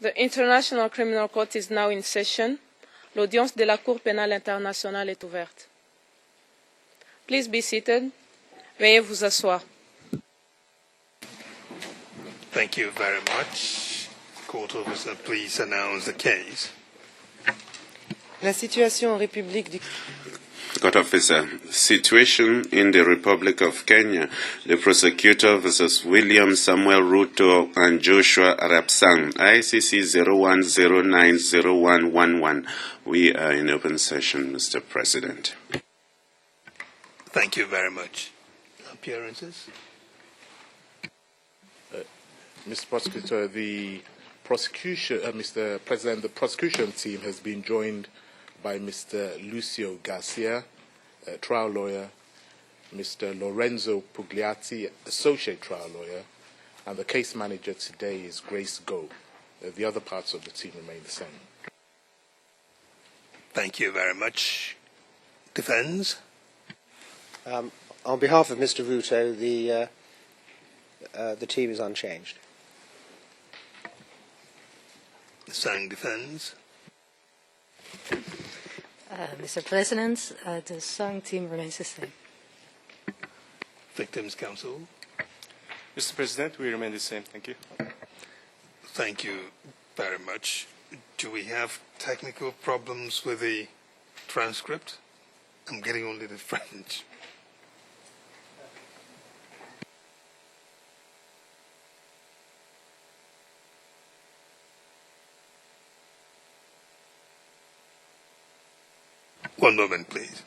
The International Criminal Court is now in session. L'audience de la Cour pénale internationale est ouverte. Please be seated. Veuillez vous asseoir. Thank you very much. Court officer, please announce the case. La situation en République du Court officer, situation in the Republic of Kenya. The prosecutor versus William Samuel Ruto and Joshua Arapsang, ICC 01090111. We are in open session, Mr. President. Thank you very much. Appearances? Mr. Prosecutor, Mr. President, the prosecution team has been joined by Mr. Lucio Garcia, trial lawyer, Mr. Lorenzo Pugliatti, associate trial lawyer, and the case manager today is Grace Go. The other parts of the team remain the same. Thank you very much. Defense? On behalf of Mr. Ruto, the team is unchanged. Sang defense? Mr. President, the Sang team remains the same. Victims' counsel? Mr. President, we remain the same. Thank you. Thank you very much. Do we have technical problems with the transcript? I'm getting only the French. One moment, please.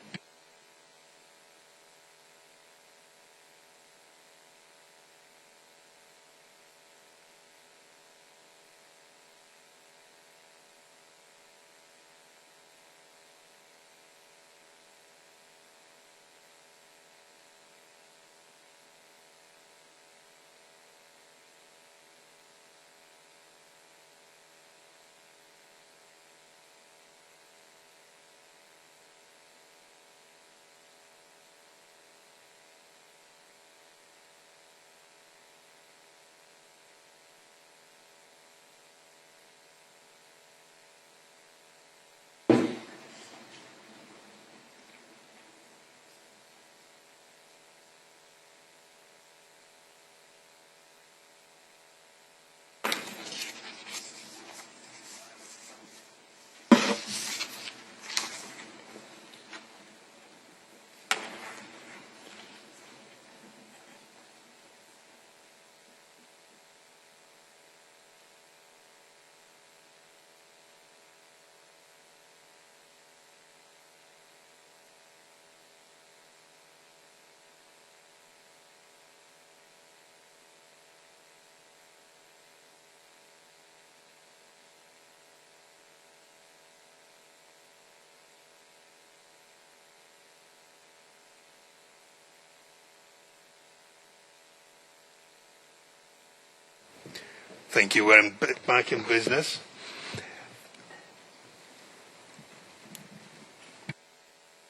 Thank you. We're back in business.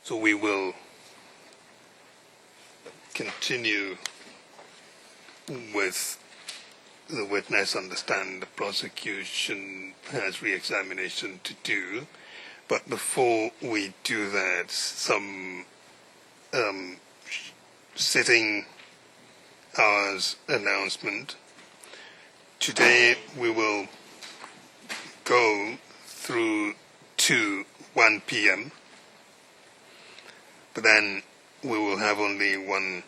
So we will continue with the witness on the stand. The prosecution has re-examination to do. But before we do that, some sitting hours announcement. Today we will go through to 1 p.m. But then we will have only 1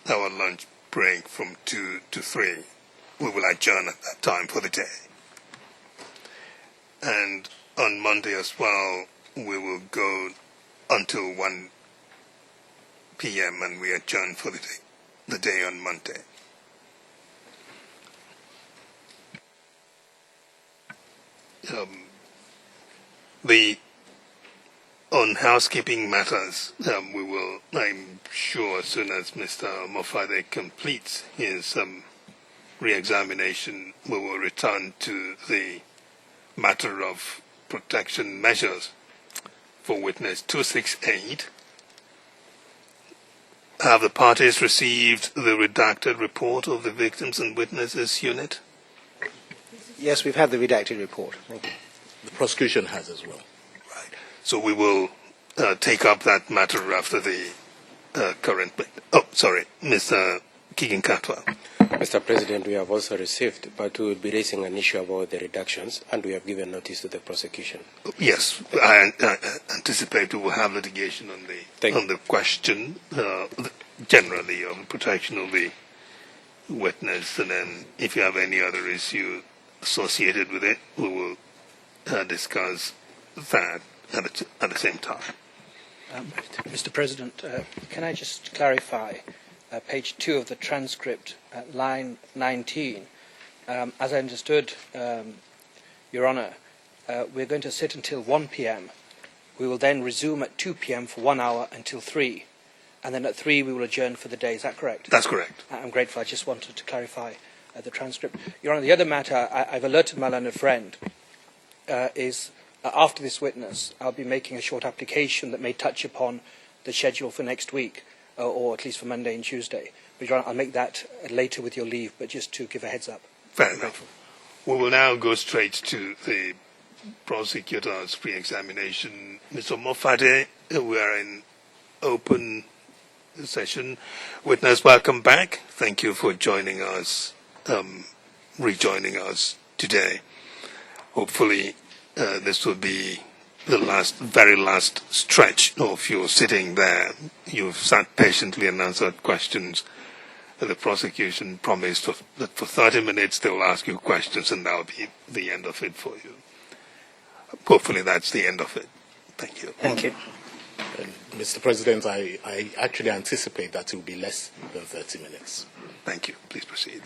hour lunch break from 2 to 3. We will adjourn at that time for the day. And on Monday as well, we will go until 1 p.m. and we adjourn for the day on Monday. On housekeeping matters, we will, I'm sure, as soon as Mr. Mofade completes his re-examination, we will return to the matter of protection measures for witness 268. Have the parties received the redacted report of the Victims and Witnesses Unit? Yes, we've had the redacted report. Thank you. The prosecution has as well. Right. So we will take up that matter after the current... Oh, sorry, Mr. Kigen-Katwa. Mr. President, we have also received, but we will be raising an issue about the reductions, and we have given notice to the prosecution. Yes, I anticipate we will have litigation on the question generally of protection of the witness, and then if you have any other issue associated with it, we will discuss that at the same time. Mr. President, can I just clarify page 2 of the transcript at line 19? As I understood, Your Honour, we're going to sit until 1 p.m. We will then resume at 2 p.m. for 1 hour until 3. And then at 3 we will adjourn for the day. Is that correct? That's correct. I'm grateful. I just wanted to clarify the transcript. Your Honour, the other matter I've alerted my learned friend is after this witness, I'll be making a short application that may touch upon the schedule for next week, or at least for Monday and Tuesday. But Your Honour, I'll make that later with your leave, but just to give a heads up. Fair enough. We will now go straight to the prosecutor's pre-examination. Mr. Mofade, we are in open session. Witness, welcome back. Thank you for joining us, rejoining us today. Hopefully, this will be the very last stretch of your sitting there. You've sat patiently and answered questions. The prosecution promised that for 30 minutes they'll ask you questions, and that'll be the end of it for you. Hopefully that's the end of it. Thank you. Thank you. Mr. President, I actually anticipate that it will be less than 30 minutes. Thank you. Please proceed.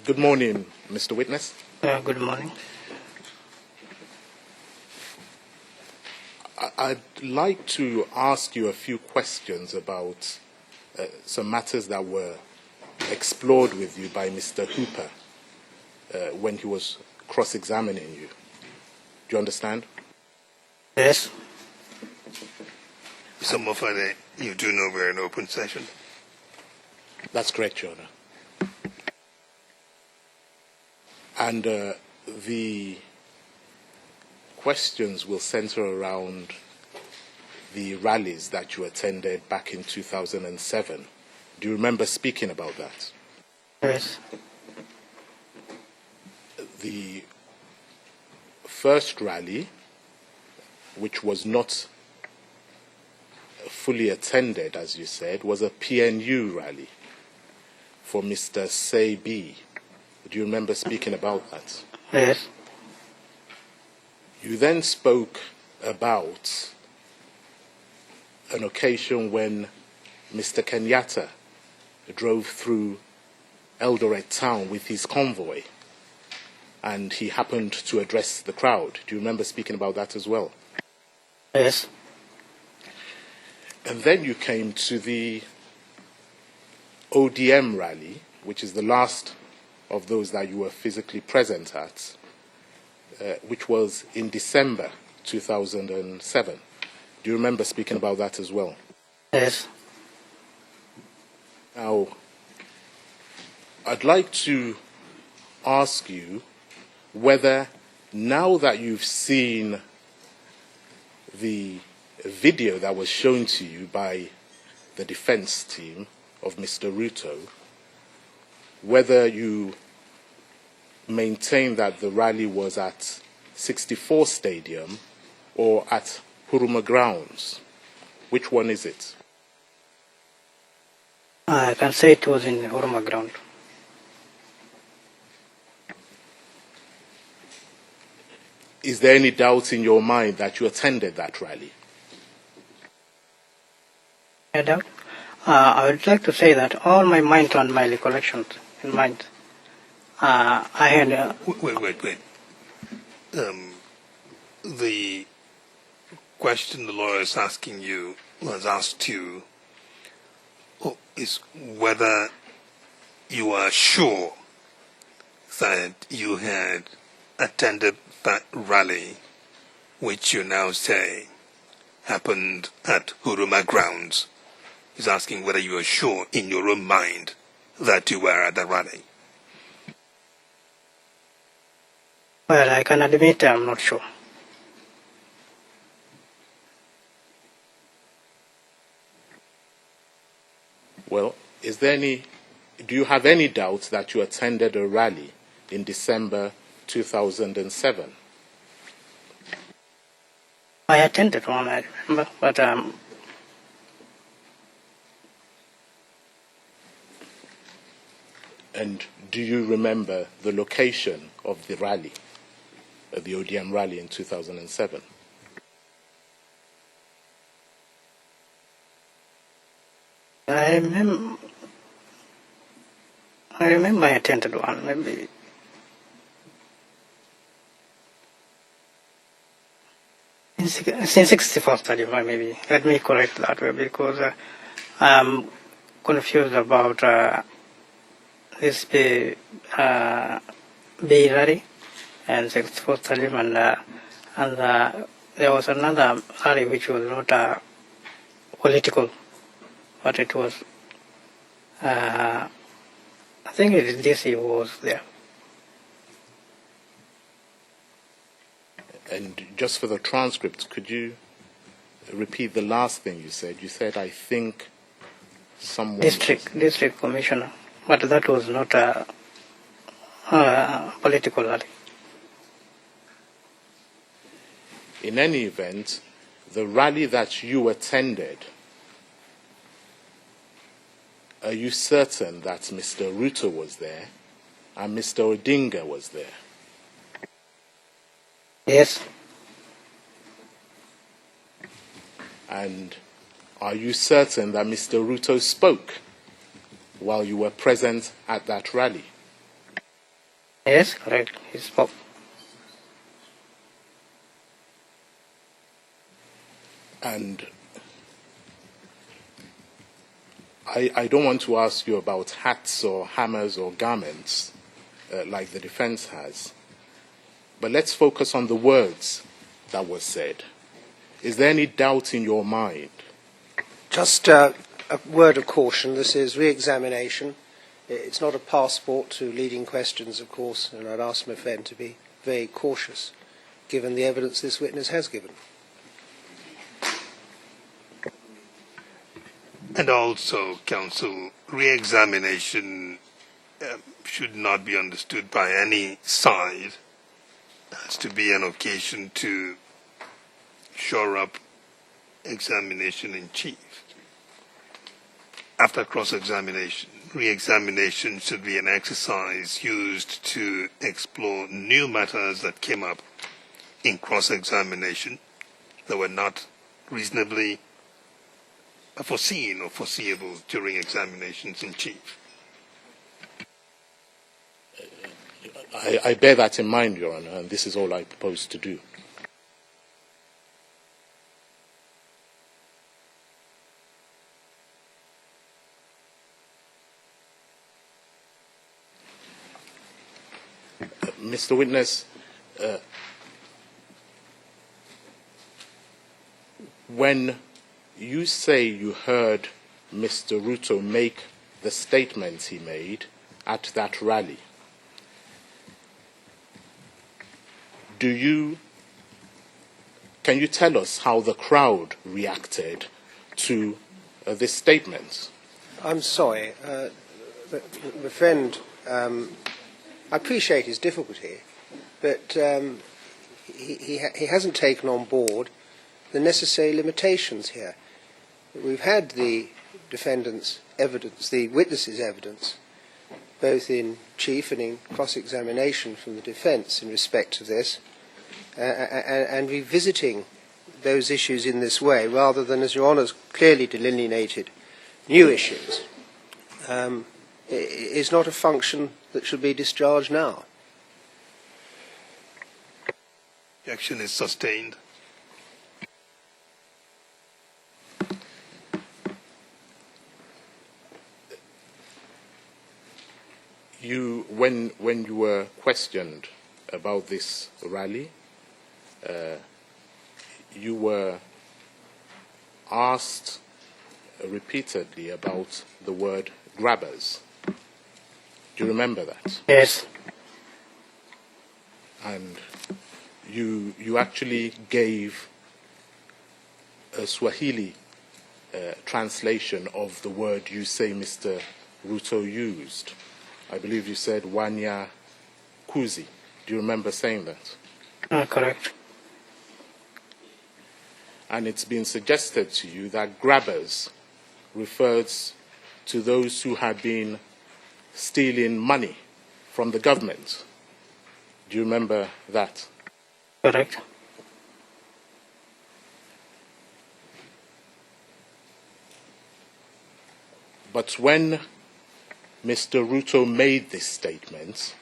Good morning, Mr. Witness. Good morning. I'd like to ask you a few questions about some matters that were explored with you by Mr. Hooper when he was cross-examining you. Do you understand? Yes. Mr. Mofade, you do know we're in open session? That's correct, Your Honor. And the questions will center around the rallies that you attended back in 2007. Do you remember speaking about that? Yes. The first rally, which was not fully attended, as you said, was a PNU rally for Mr. Sebi. Do you remember speaking about that? Yes. You then spoke about an occasion when Mr. Kenyatta drove through Eldoret town with his convoy and he happened to address the crowd. Do you remember speaking about that as well? Yes. And then you came to the ODM rally, which is the last of those that you were physically present at, which was in December 2007. Do you remember speaking about that as well? Yes. Now, I'd like to ask you whether, now that you've seen the video that was shown to you by the defense team of Mr. Ruto, whether you maintain that the rally was at 64 Stadium or at Huruma Grounds. Which one is it? I can say it was in Huruma Ground. Is there any doubt in your mind that you attended that rally? No doubt. I would like to say that all my mind and my recollections in mind, I had... Wait. The question the lawyer is asking you, has asked you, is whether you are sure that you had attended that rally, which you now say happened at Huruma Grounds. He's asking whether you are sure in your own mind that you were at the rally. Well, I can admit I'm not sure. Well, do you have any doubt that you attended a rally in December 2007? I attended one, I remember, but And do you remember the location of the rally, the ODM rally in 2007? I remember I attended one, maybe. Since 64th Taliban, maybe. Let me correct that way, because I'm confused about this Bay rally and 64th Taliban, and there was another rally which was not political, but it was, I think it is DC who was there. And just for the transcript, could you repeat the last thing you said? You said, I think someone... District Commissioner, but that was not a political rally. In any event, the rally that you attended, are you certain that Mr. Ruto was there and Mr. Odinga was there? Yes. And are you certain that Mr. Ruto spoke while you were present at that rally? Yes, correct. He spoke. And I don't want to ask you about hats or hammers or garments like the defense has, but let's focus on the words that were said. Is there any doubt in your mind? Just a word of caution. This is re-examination. It's not a passport to leading questions, of course, and I'd ask my friend to be very cautious, given the evidence this witness has given. And also, counsel, re-examination should not be understood by any side as to be an occasion to shore up examination in chief. After cross-examination, re-examination should be an exercise used to explore new matters that came up in cross-examination that were not reasonably foreseen or foreseeable during examinations in chief. I bear that in mind, Your Honor, and this is all I propose to do. Mr. Witness, when you say you heard Mr. Ruto make the statements he made at that rally, can you tell us how the crowd reacted to this statement? I'm sorry. The friend, I appreciate his difficulty, but he hasn't taken on board the necessary limitations here. We've had the defendant's evidence, the witness's evidence, both in chief and in cross-examination from the defence in respect of this, and revisiting those issues in this way, rather than, as Your Honour's clearly delineated, new issues, is not a function that should be discharged now. Objection is sustained. When you were questioned about this rally, you were asked repeatedly about the word grabbers. Do you remember that? Yes. and you actually gave a Swahili translation of the word you say Mr. Ruto used. I believe you said Wanya Kuzi. Do you remember saying that? Correct. And it's been suggested to you that grabbers refers to those who had been stealing money from the government. Do you remember that? Correct. But when Mr. Ruto made this statement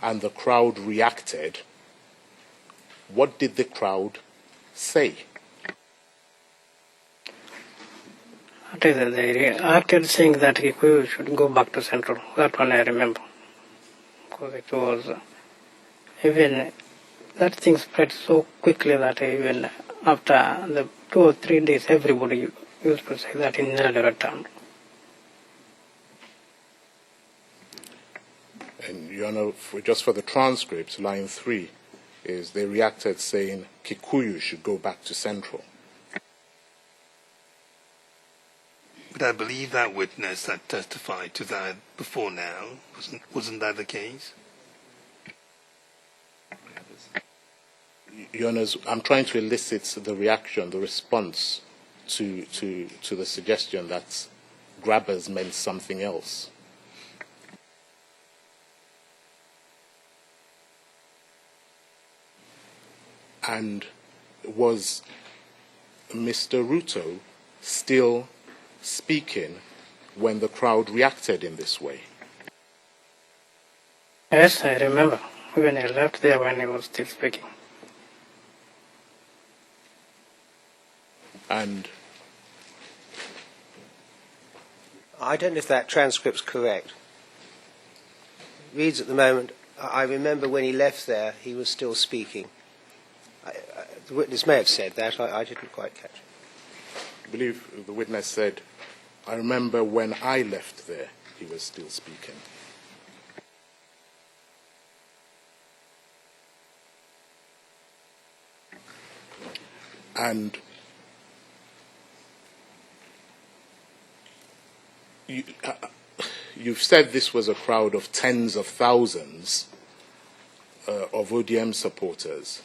and the crowd reacted, what did the crowd say? They reacted saying that Kikuyu should go back to Central. That one I remember. Because it was, even that thing spread so quickly that even after the 2 or 3 days, everybody used to say that in another term. And you know, just for the transcript, line 3 is they reacted saying Kikuyu should go back to Central. But I believe that witness that testified to that before now, wasn't that the case? Your Honor, I'm trying to elicit the reaction, the response to the suggestion that grabbers meant something else. And was Mr. Ruto still speaking when the crowd reacted in this way? Yes, I remember when I left there when he was still speaking. And I don't know if that transcript's correct. Reads at the moment, I remember when he left there, he was still speaking. The witness may have said that, I didn't quite catch it. I believe the witness said, I remember when I left there, he was still speaking. And you've said this was a crowd of tens of thousands of ODM supporters.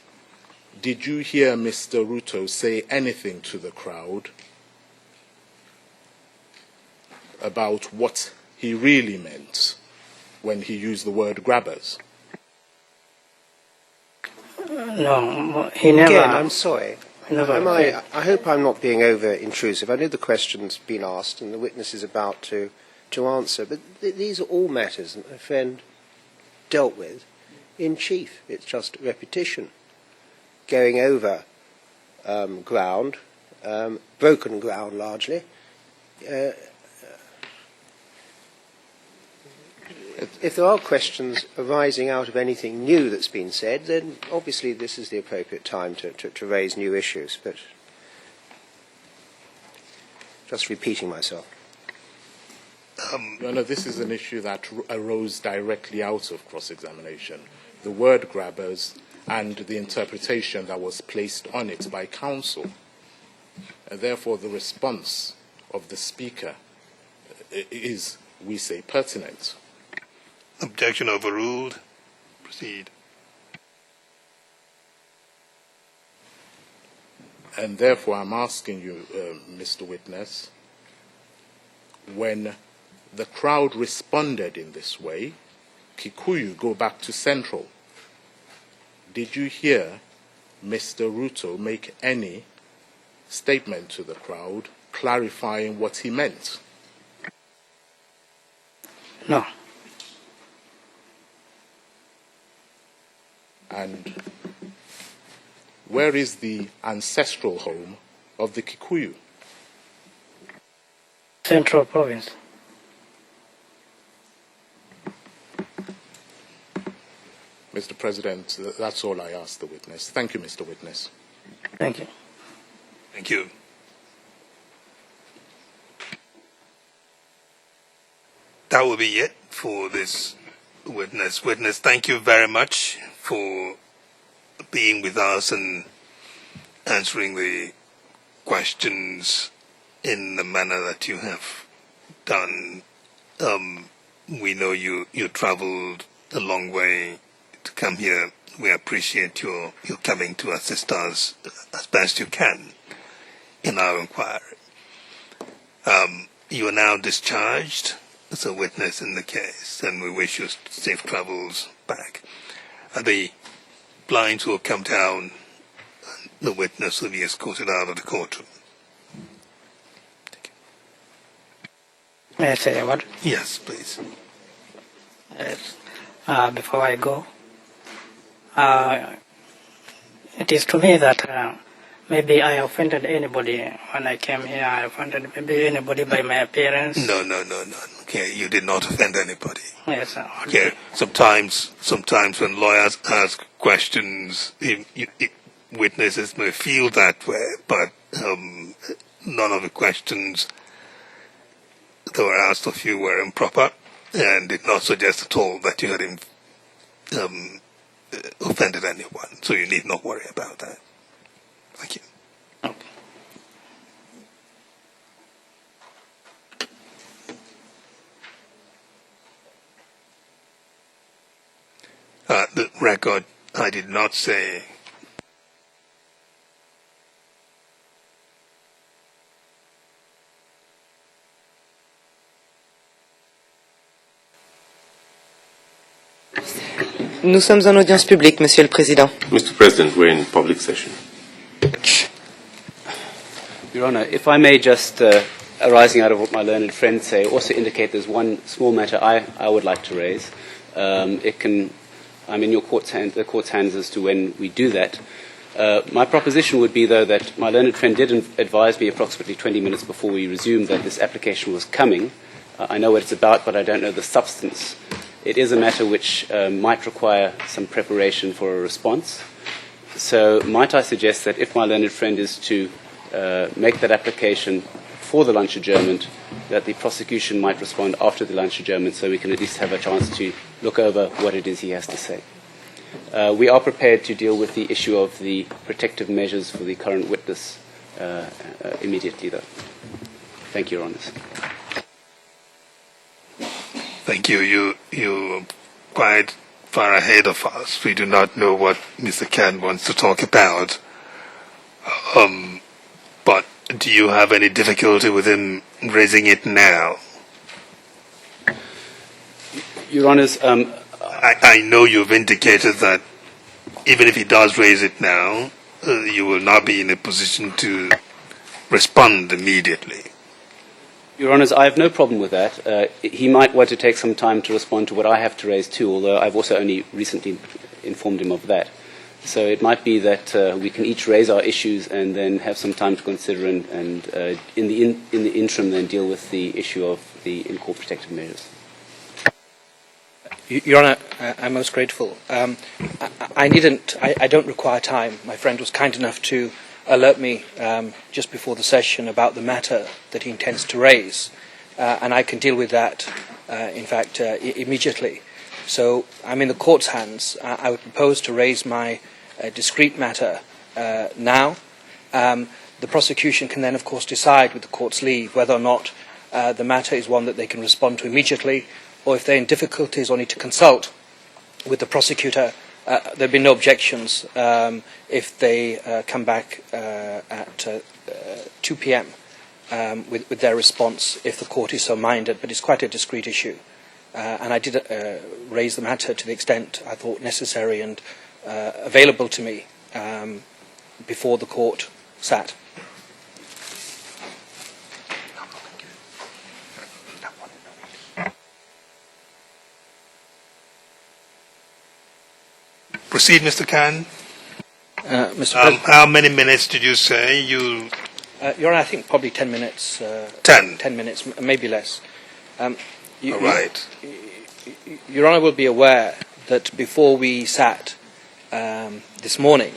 Did you hear Mr. Ruto say anything to the crowd about what he really meant when he used the word grabbers? No, he never... Again, I'm sorry. I hope I'm not being over-intrusive. I know the question's been asked and the witness is about to answer, but these are all matters that my friend dealt with in chief. It's just repetition. Going over ground, broken ground largely. If there are questions arising out of anything new that's been said, then obviously this is the appropriate time to raise new issues, but just repeating myself. No, this is an issue that arose directly out of cross-examination. The word grabbers and the interpretation that was placed on it by counsel. And therefore, the response of the speaker is, we say, pertinent. Objection overruled. Proceed. And therefore, I'm asking you, Mr. Witness, when the crowd responded in this way, Kikuyu, go back to Central. Did you hear Mr. Ruto make any statement to the crowd clarifying what he meant? No. And where is the ancestral home of the Kikuyu? Central Province. Mr. President, that's all I ask the witness. Thank you, Mr. Witness. Thank you. Thank you. That will be it for this witness. Witness, thank you very much for being with us and answering the questions in the manner that you have done. We know you traveled a long way to come here. We appreciate your coming to assist us as best you can in our inquiry. You are now discharged as a witness in the case, and we wish you safe travels back. The blinds will come down, and the witness will be escorted out of the courtroom. May I say a word? Yes, please. Yes. Before I go, it is to me that maybe I offended anybody when I came here. I offended maybe anybody by my appearance. No. Okay, you did not offend anybody. Yes. Okay, sometimes when lawyers ask questions, witnesses may feel that way, but none of the questions that were asked of you were improper and did not suggest at all that you had offended anyone. So you need not worry about that. Thank you. The record, I did not say. Nous sommes en audience publique, Monsieur le Président. Mr. President, we're in public session. Your Honour, if I may just, arising out of what my learned friends say, also indicate there's one small matter I would like to raise. I'm in the court's hands as to when we do that. My proposition would be, though, that my learned friend did advise me approximately 20 minutes before we resumed that this application was coming. I know what it's about, but I don't know the substance. It is a matter which might require some preparation for a response. So might I suggest that if my learned friend is to make that application for the lunch adjournment, that the prosecution might respond after the lunch adjournment so we can at least have a chance to look over what it is he has to say. We are prepared to deal with the issue of the protective measures for the current witness immediately, though. Thank you, Your Honours. Thank you. You're quite far ahead of us. We do not know what Mr. Khan wants to talk about. But do you have any difficulty with him raising it now? Your Honours, I know you've indicated that even if he does raise it now, you will not be in a position to respond immediately. Your Honours, I have no problem with that. He might want to take some time to respond to what I have to raise too, although I've also only recently informed him of that. So it might be that we can each raise our issues and then have some time to consider and in the interim then deal with the issue of the in-court protective measures. Your Honour, I'm most grateful. I don't require time. My friend was kind enough to alert me just before the session about the matter that he intends to raise, and I can deal with that, in fact, immediately. So I'm in the court's hands. I would propose to raise my discrete matter now. The prosecution can then, of course, decide with the court's leave whether or not the matter is one that they can respond to immediately, or if they're in difficulties or need to consult with the prosecutor, there'd be no objections if they come back at 2 p.m. With their response, if the court is so minded. But it's quite a discrete issue. And I did raise the matter to the extent I thought necessary and available to me before the court sat. Proceed, Mr. Khan. Mr. President, how many minutes did you say you... Your Honour, I think probably 10 minutes. 10? 10 minutes, maybe less. All right. Your Honour will be aware that before we sat this morning,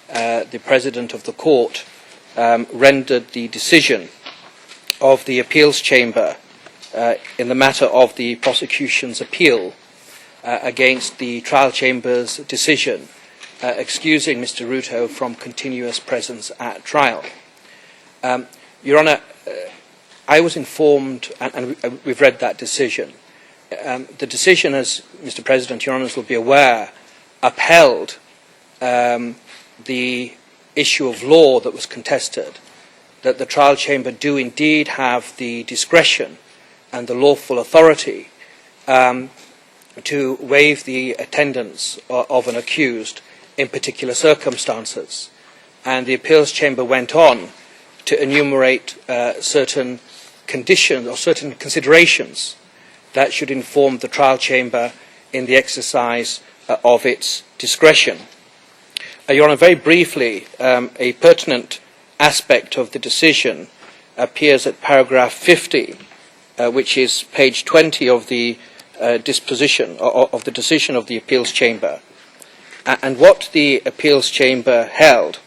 the President of the Court rendered the decision of the Appeals Chamber in the matter of the prosecution's appeal against the trial chamber's decision excusing Mr. Ruto from continuous presence at trial. Your Honour, I was informed, and we've read that decision. The decision, as Mr. President, Your Honours will be aware, upheld the issue of law that was contested, that the trial chamber do indeed have the discretion and the lawful authority to waive the attendance of an accused in particular circumstances. And the appeals chamber went on to enumerate certain conditions or certain considerations that should inform the trial chamber in the exercise of its discretion. Your Honour, very briefly, a pertinent aspect of the decision appears at paragraph 50, which is page 20 of the disposition of the decision of the appeals chamber. And what the appeals chamber held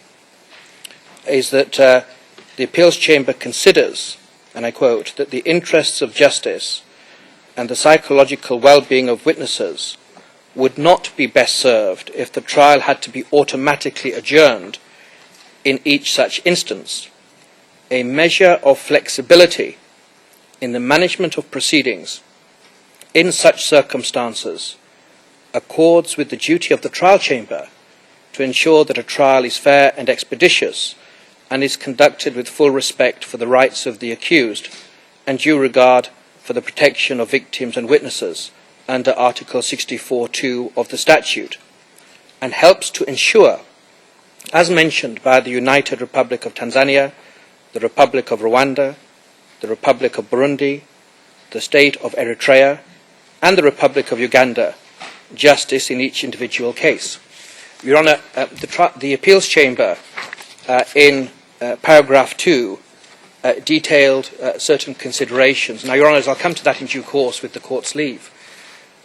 is that the appeals chamber considers, and I quote, that the interests of justice and the psychological well-being of witnesses would not be best served if the trial had to be automatically adjourned in each such instance. A measure of flexibility in the management of proceedings in such circumstances accords with the duty of the trial chamber to ensure that a trial is fair and expeditious and is conducted with full respect for the rights of the accused and due regard for the protection of victims and witnesses under Article 64(2) of the statute, and helps to ensure, as mentioned by the United Republic of Tanzania, the Republic of Rwanda, the Republic of Burundi, the State of Eritrea, and the Republic of Uganda, justice in each individual case. Your Honour, the appeals chamber in paragraph 2 detailed certain considerations. Now, Your Honours, I'll come to that in due course with the court's leave.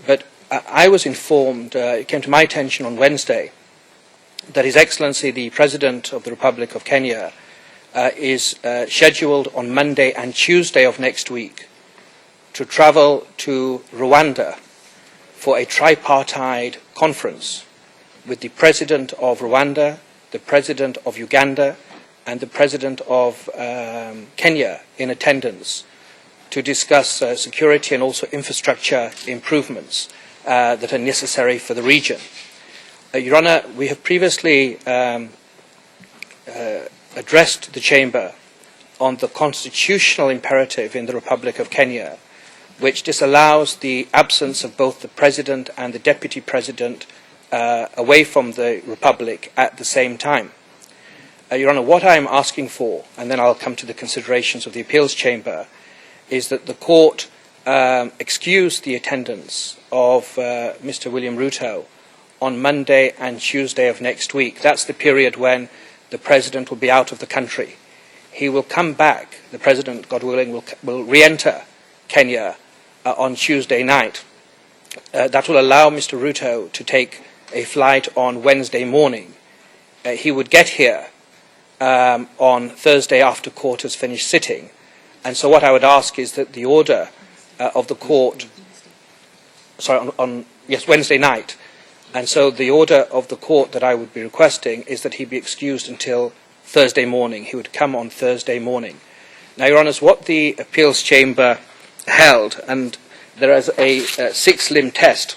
But I was informed, it came to my attention on Wednesday, that His Excellency the President of the Republic of Kenya is scheduled on Monday and Tuesday of next week to travel to Rwanda for a tripartite conference with the President of Rwanda, the President of Uganda, and the President of Kenya in attendance to discuss security and also infrastructure improvements that are necessary for the region. Your Honour, we have previously addressed the Chamber on the constitutional imperative in the Republic of Kenya, which disallows the absence of both the President and the Deputy President away from the Republic at the same time. Your Honour, what I am asking for, and then I'll come to the considerations of the Appeals Chamber, is that the Court excuse the attendance of Mr. William Ruto on Monday and Tuesday of next week. That's the period when the President will be out of the country. He will come back, the President, God willing, will re-enter Kenya on Tuesday night. That will allow Mr. Ruto to take a flight on Wednesday morning. He would get here on Thursday after court has finished sitting. And so what I would ask is that the order of the court, Wednesday night. And so the order of the court that I would be requesting is that he be excused until Thursday morning. He would come on Thursday morning. Now, Your Honours, what the Appeals Chamber held, and there is a six-limb test,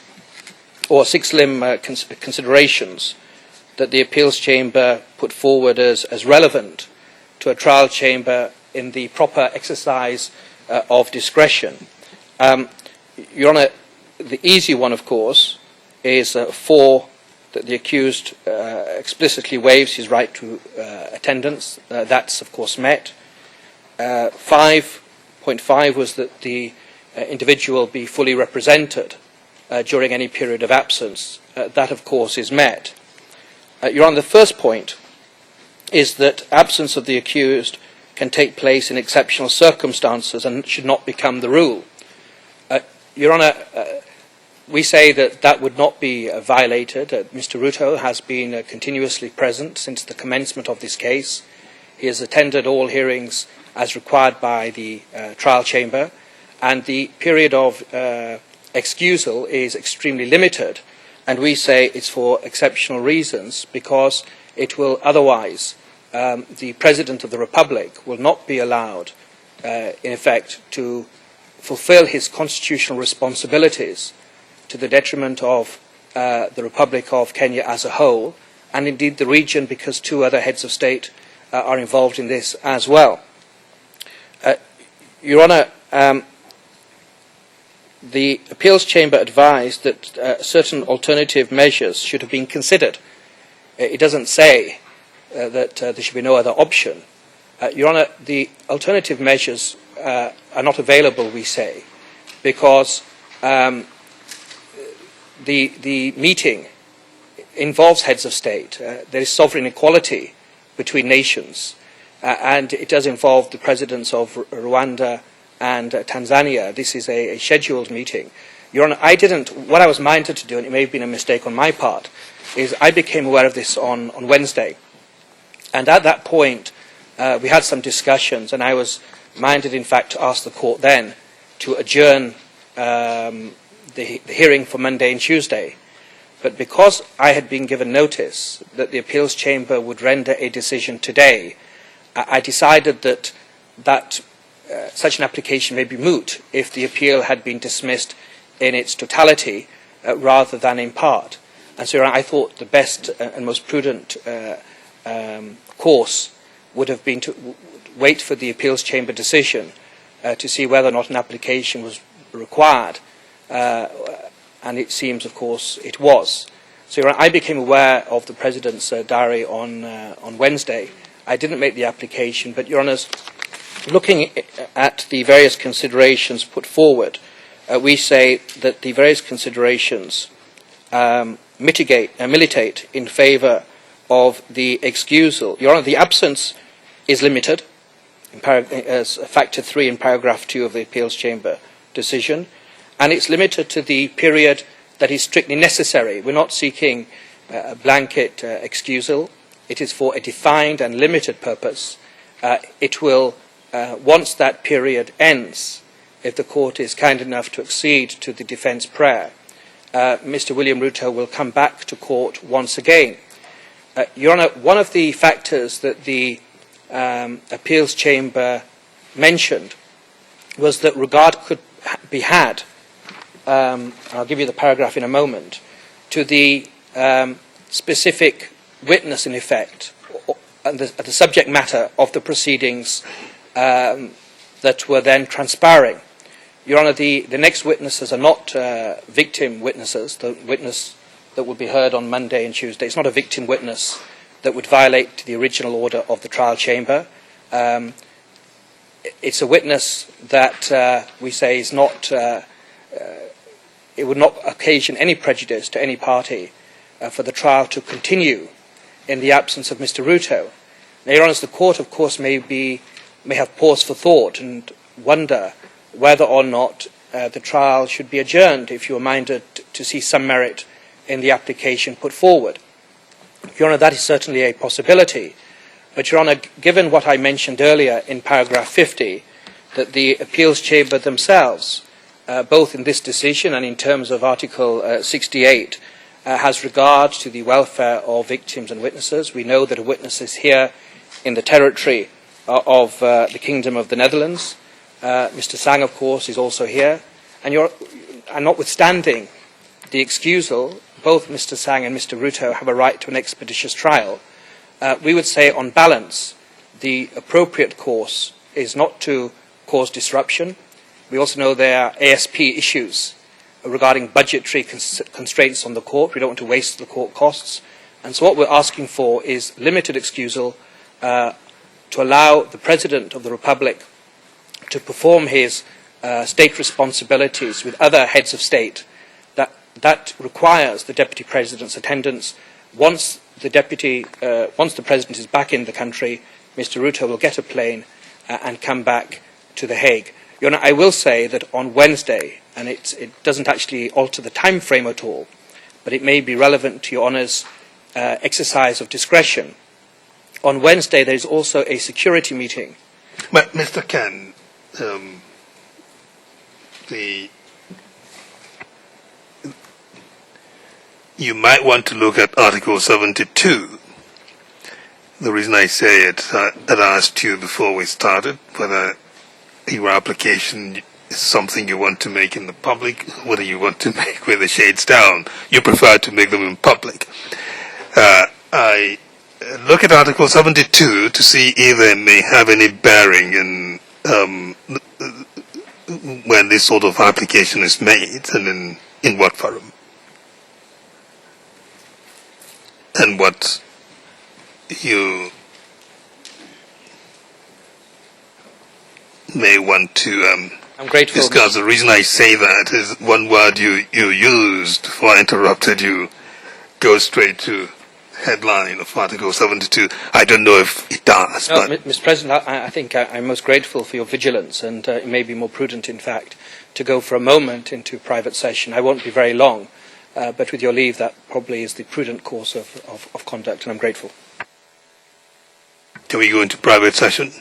or six-limb considerations that the Appeals Chamber put forward as relevant to a trial chamber in the proper exercise of discretion. Your Honour, the easy one, of course, is that the accused explicitly waives his right to attendance. That's, of course, met. 5.5 was that the individual be fully represented during any period of absence. That, of course, is met. Your Honour, the first point is that absence of the accused can take place in exceptional circumstances and should not become the rule. Your Honour, we say that that would not be violated. Mr. Ruto has been continuously present since the commencement of this case. He has attended all hearings as required by the trial chamber, and the period of excusal is extremely limited, and we say it's for exceptional reasons because it will otherwise, the President of the Republic will not be allowed, in effect, to fulfill his constitutional responsibilities to the detriment of the Republic of Kenya as a whole, and indeed the region, because two other heads of state are involved in this as well. Your Honour, the Appeals Chamber advised that certain alternative measures should have been considered. It doesn't say that there should be no other option. Your Honour, the alternative measures are not available, we say, because the meeting involves heads of state. There is sovereign equality between nations, and it does involve the presidents of Rwanda and Tanzania. This is a scheduled meeting. Your Honour, what I was minded to do, and it may have been a mistake on my part, is I became aware of this on Wednesday. And at that point, we had some discussions, and I was minded, in fact, to ask the court then to adjourn the hearing for Monday and Tuesday. But because I had been given notice that the Appeals Chamber would render a decision today, I decided that such an application may be moot if the appeal had been dismissed in its totality rather than in part. And so I thought the best and most prudent course would have been to wait for the Appeals Chamber decision to see whether or not an application was required. And it seems, of course, it was. So I became aware of the President's diary on Wednesday. I didn't make the application, but, Your Honours, looking at the various considerations put forward, we say that the various considerations militate in favour of the excusal. Your Honour, the absence is limited, as factor 3 in paragraph 2 of the Appeals Chamber decision, and it's limited to the period that is strictly necessary. We're not seeking a blanket excusal. It is for a defined and limited purpose. It will, once that period ends, if the court is kind enough to accede to the defence prayer, Mr. William Ruto will come back to court once again. Your Honour, one of the factors that the Appeals Chamber mentioned was that regard could be had, I'll give you the paragraph in a moment, to the specific witness, in effect, and the subject matter of the proceedings that were then transpiring. Your Honour, the next witnesses are not victim witnesses. The witness that will be heard on Monday and Tuesday, it's not a victim witness that would violate the original order of the trial chamber. It's a witness that we say is not, it would not occasion any prejudice to any party for the trial to continue in the absence of Mr. Ruto. Now, Your Honours, the court, of course, may have pause for thought and wonder whether or not the trial should be adjourned if you are minded to see some merit in the application put forward. Your Honour, that is certainly a possibility. But, Your Honour, given what I mentioned earlier in paragraph 50, that the Appeals Chamber themselves, both in this decision and in terms of Article 68, has regard to the welfare of victims and witnesses. We know that a witness is here in the territory of the Kingdom of the Netherlands. Mr. Sang, of course, is also here. And notwithstanding the excusal, both Mr. Sang and Mr. Ruto have a right to an expeditious trial. We would say, on balance, the appropriate course is not to cause disruption. We also know there are ASP issues regarding budgetary constraints on the court. We don't want to waste the court costs. And so what we're asking for is limited excusal to allow the President of the Republic to perform his state responsibilities with other heads of state. That requires the Deputy President's attendance. Once the President is back in the country, Mr. Ruto will get a plane and come back to The Hague. Your Honour, I will say that on Wednesday, and it doesn't actually alter the time frame at all, but it may be relevant to Your Honour's exercise of discretion. On Wednesday, there is also a security meeting. But, Mr. Ken, you might want to look at Article 72. The reason I say it, I had asked you before we started whether your application is something you want to make in the public, whether you want to make with the shades down. You prefer to make them in public. I look at Article 72 to see if they may have any bearing in when this sort of application is made, and in what forum, and what you may want to I'm grateful. discuss. The reason I say that is one word you used before I interrupted you goes straight to headline of Article 72. I don't know if it does. No, but Mr. President, I think I'm most grateful for your vigilance, and it may be more prudent, in fact, to go for a moment into private session. I won't be very long, but with your leave, that probably is the prudent course of conduct, and I'm grateful. Can we go into private session?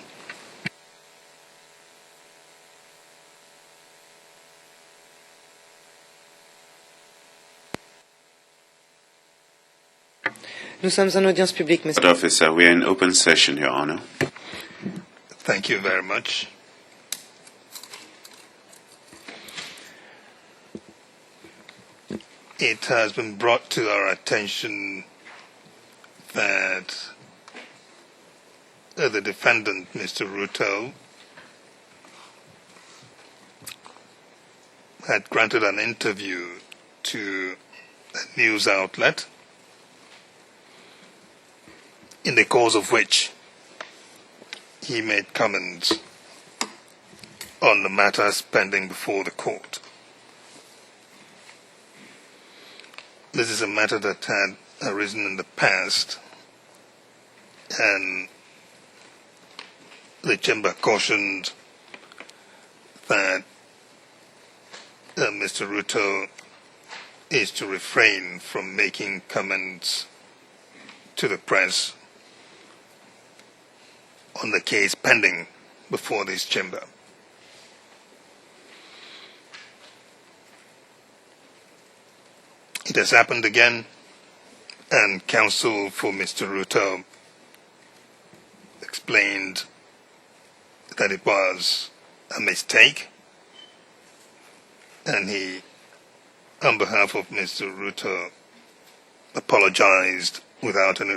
Nous sommes en audience publique, Mr. Officer, we are in open session, Your Honor. Thank you very much. It has been brought to our attention that the defendant, Mr. Ruto, had granted an interview to a news outlet, in the course of which he made comments on the matters pending before the court. This is a matter that had arisen in the past, and the chamber cautioned that Mr. Ruto is to refrain from making comments to the press on the case pending before this chamber. It has happened again, and counsel for Mr. Ruto explained that it was a mistake, and he, on behalf of Mr. Ruto, apologized without any